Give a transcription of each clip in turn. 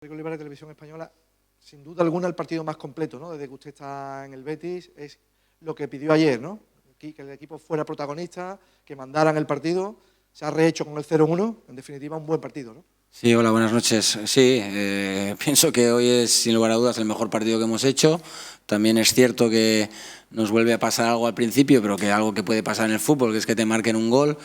Enrique Olivares, Televisión Española. Sin duda alguna el partido más completo, ¿no? Desde que usted está en el Betis, es lo que pidió ayer, ¿no? Que el equipo fuera protagonista, que mandaran el partido. Se ha rehecho con el 0-1, en definitiva un buen partido, ¿no? Sí, hola, buenas noches. Sí, pienso que hoy es sin lugar a dudas el mejor partido que hemos hecho. También es cierto que nos vuelve a pasar algo al principio, pero que algo que puede pasar en el fútbol, que es que te marquen un gol.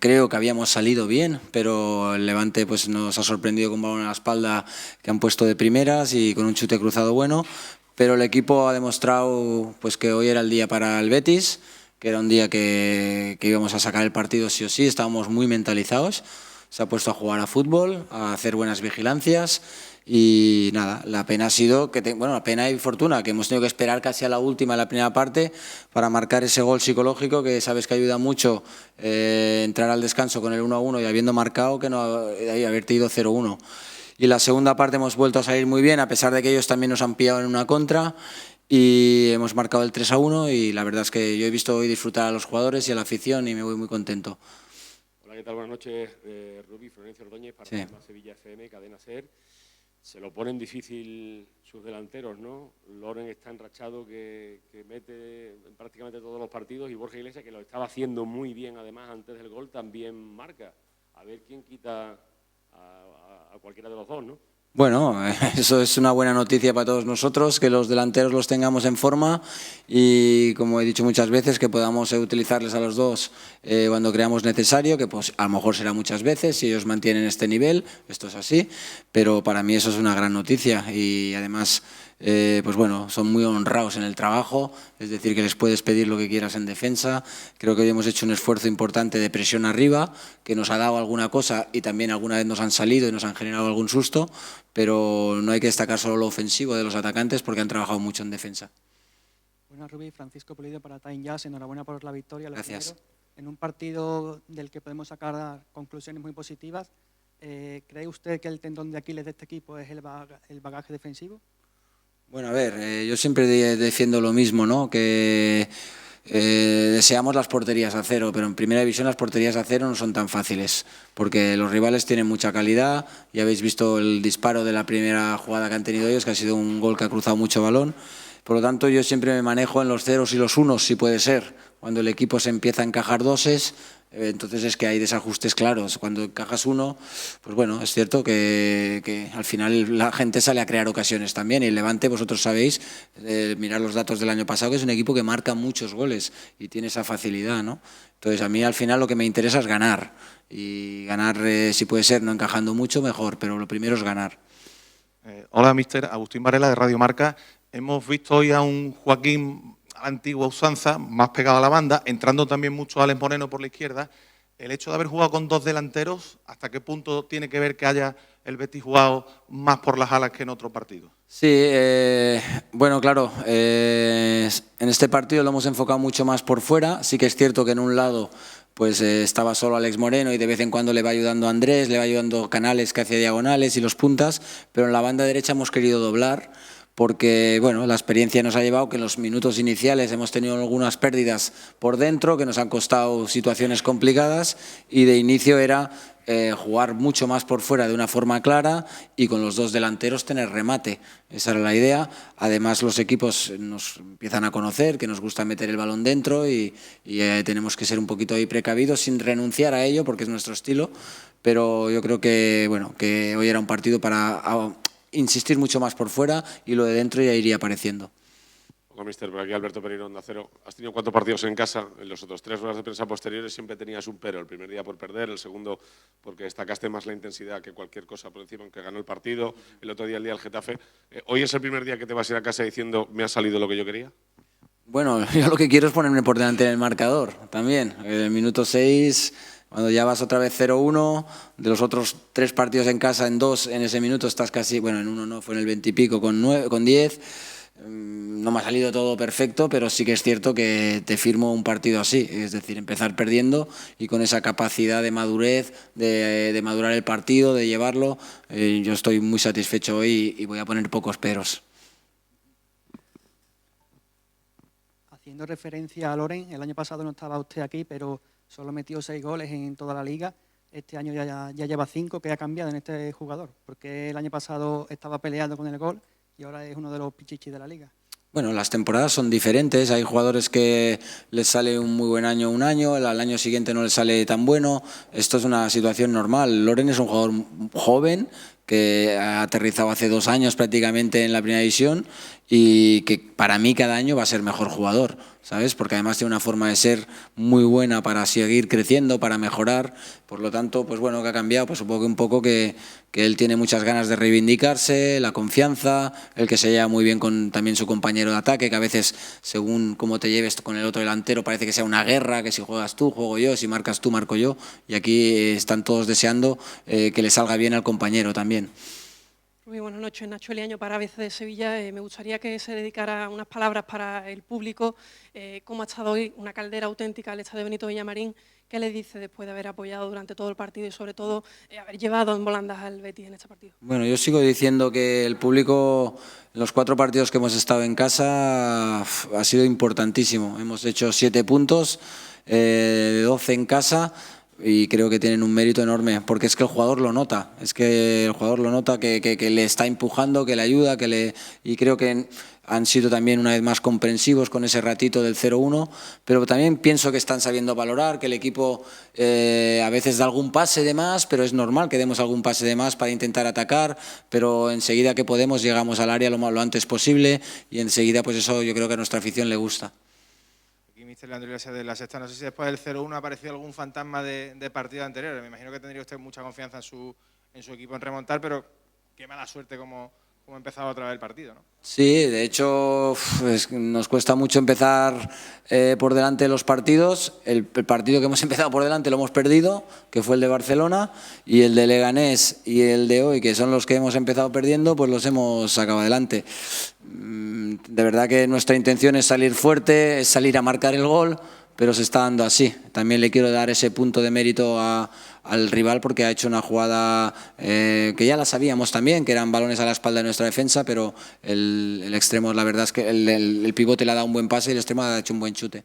Creo que habíamos salido bien, pero el Levante pues, nos ha sorprendido con balón a la espalda que han puesto de primeras y con un chute cruzado bueno. Pero el equipo ha demostrado pues, que hoy era el día para el Betis, que era un día que íbamos a sacar el partido sí o sí, estábamos muy mentalizados. Se ha puesto a jugar a fútbol, a hacer buenas vigilancias y nada, la pena ha sido, la pena y fortuna, que hemos tenido que esperar casi a la última, la primera parte, para marcar ese gol psicológico que sabes que ayuda mucho entrar al descanso con el 1-1 y habiendo marcado que no haberte ido 0-1. Y la segunda parte hemos vuelto a salir muy bien, a pesar de que ellos también nos han pillado en una contra y hemos marcado el 3-1 y la verdad es que yo he visto hoy disfrutar a los jugadores y a la afición y me voy muy contento. ¿Qué tal? Buenas noches, Rubí, Florencio Ordóñez, para Sevilla FM, Cadena SER. Se lo ponen difícil sus delanteros, ¿no? Loren está enrachado, que mete prácticamente todos los partidos, y Borja Iglesias, que lo estaba haciendo muy bien, además, antes del gol, también marca. A ver quién quita a cualquiera de los dos, ¿no? Bueno, eso es una buena noticia para todos nosotros, que los delanteros los tengamos en forma y, como he dicho muchas veces, que podamos utilizarles a los dos cuando creamos necesario, que pues a lo mejor será muchas veces si ellos mantienen este nivel, esto es así, pero para mí eso es una gran noticia y además pues bueno, son muy honrados en el trabajo, es decir, que les puedes pedir lo que quieras en defensa. Creo que hoy hemos hecho un esfuerzo importante de presión arriba, que nos ha dado alguna cosa y también alguna vez nos han salido y nos han generado algún susto, pero no hay que destacar solo lo ofensivo de los atacantes porque han trabajado mucho en defensa. Buenas, Rubí. Francisco Pulido para Time Jazz. Enhorabuena por la victoria. Gracias. Primero, en un partido del que podemos sacar conclusiones muy positivas, ¿cree usted que el tendón de Aquiles de este equipo es el bagaje defensivo? Bueno, a ver, yo siempre defiendo lo mismo, ¿no? Que deseamos las porterías a cero, pero en primera división las porterías a cero no son tan fáciles, porque los rivales tienen mucha calidad. Ya habéis visto el disparo de la primera jugada que han tenido ellos, que ha sido un gol que ha cruzado mucho balón. Por lo tanto, yo siempre me manejo en los ceros y los unos, si puede ser. Cuando el equipo se empieza a encajar doses, entonces es que hay desajustes claros. Cuando encajas uno, pues bueno, es cierto que al final la gente sale a crear ocasiones también. Y el Levante, vosotros sabéis, mirar los datos del año pasado, que es un equipo que marca muchos goles y tiene esa facilidad, ¿no? Entonces a mí al final lo que me interesa es ganar. Y ganar, si puede ser, no encajando mucho, mejor, pero lo primero es ganar. Hola, mister. Agustín Varela, de Radio Marca. Hemos visto hoy a un Joaquín a la antigua usanza, más pegado a la banda, entrando también mucho Alex Moreno por la izquierda. El hecho de haber jugado con dos delanteros, ¿hasta qué punto tiene que ver que haya el Betis jugado más por las alas que en otro partido? Sí, bueno, claro, en este partido lo hemos enfocado mucho más por fuera. Sí que es cierto que en un lado pues estaba solo Alex Moreno y de vez en cuando le va ayudando Andrés, le va ayudando Canales que hacía diagonales y los puntas, pero en la banda derecha hemos querido doblar porque bueno, la experiencia nos ha llevado que en los minutos iniciales hemos tenido algunas pérdidas por dentro que nos han costado situaciones complicadas y de inicio era jugar mucho más por fuera de una forma clara y con los dos delanteros tener remate. Esa era la idea. Además los equipos nos empiezan a conocer, que nos gusta meter el balón dentro y tenemos que ser un poquito ahí precavidos sin renunciar a ello porque es nuestro estilo, pero yo creo que, bueno, que hoy era un partido para insistir mucho más por fuera y lo de dentro ya iría apareciendo. Hola, mister, por aquí Alberto Pereiro, Onda Cero. Has tenido 4 partidos en casa, en los otros 3 ruedas de prensa posteriores siempre tenías un pero. El primer día por perder, el segundo porque destacaste más la intensidad que cualquier cosa por encima, aunque ganó el partido, el otro día el día del Getafe. ¿Hoy es el primer día que te vas a ir a casa diciendo me ha salido lo que yo quería? Bueno, yo lo que quiero es ponerme por delante en el marcador también. En el minuto 6, cuando ya vas otra vez 0-1, de los otros 3 partidos en casa, en 2 en ese minuto estás casi, bueno, en 1 no, fue en el 20 y pico con 10. No me ha salido todo perfecto, pero sí que es cierto que te firmo un partido así, es decir, empezar perdiendo y con esa capacidad de madurez, de madurar el partido, de llevarlo. Yo estoy muy satisfecho hoy y voy a poner pocos peros. Haciendo referencia a Loren, el año pasado no estaba usted aquí, pero solo metió 6 goles en toda la liga. este año ya lleva 5, ¿qué ha cambiado en este jugador? Porque el año pasado estaba peleando con el gol y ahora es uno de los pichichis de la liga. Bueno, las temporadas son diferentes, hay jugadores que les sale un muy buen año un año, al año siguiente no les sale tan bueno, esto es una situación normal. Loren es un jugador joven que ha aterrizado hace 2 años prácticamente en la primera división y que para mí cada año va a ser mejor jugador, ¿sabes? Porque además tiene una forma de ser muy buena para seguir creciendo, para mejorar. Por lo tanto, pues bueno, ¿qué ha cambiado? Pues supongo que un poco que él tiene muchas ganas de reivindicarse, la confianza, el que se lleva muy bien con también su compañero de ataque, que a veces, según cómo te lleves con el otro delantero, parece que sea una guerra, que si juegas tú, juego yo, si marcas tú, marco yo. Y aquí están todos deseando que le salga bien al compañero también. Muy buenas noches, Nacho Eliaño para ABC de Sevilla. Me gustaría que se dedicara unas palabras para el público. ¿Cómo ha estado hoy una caldera auténtica al estadio Benito Villamarín? ¿Qué le dice después de haber apoyado durante todo el partido y sobre todo haber llevado en volandas al Betis en este partido? Bueno, yo sigo diciendo que el público, en los 4 partidos que hemos estado en casa, ha sido importantísimo. Hemos hecho 7 puntos, 12 en casa. Y creo que tienen un mérito enorme, porque es que el jugador lo nota, que le está empujando, que le ayuda, y creo que han sido también una vez más comprensivos con ese ratito del 0-1, pero también pienso que están sabiendo valorar, que el equipo a veces da algún pase de más, pero es normal que demos algún pase de más para intentar atacar, pero enseguida que podemos llegamos al área lo antes posible y enseguida pues eso yo creo que a nuestra afición le gusta. Mister Leandro Iglesias de La Sexta, no sé si después del 0-1 ha aparecido algún fantasma de partido anterior. Me imagino que tendría usted mucha confianza en su equipo en remontar, pero qué mala suerte como ha empezado otra vez el partido, ¿no? Sí, de hecho nos cuesta mucho empezar por delante de los partidos. El partido que hemos empezado por delante lo hemos perdido, que fue el de Barcelona, y el de Leganés y el de hoy, que son los que hemos empezado perdiendo, pues los hemos sacado adelante. De verdad que nuestra intención es salir fuerte, es salir a marcar el gol, pero se está dando así. También le quiero dar ese punto de mérito al rival porque ha hecho una jugada que ya la sabíamos también, que eran balones a la espalda de nuestra defensa, pero el extremo, la verdad es que el pivote le ha dado un buen pase y el extremo ha hecho un buen chute.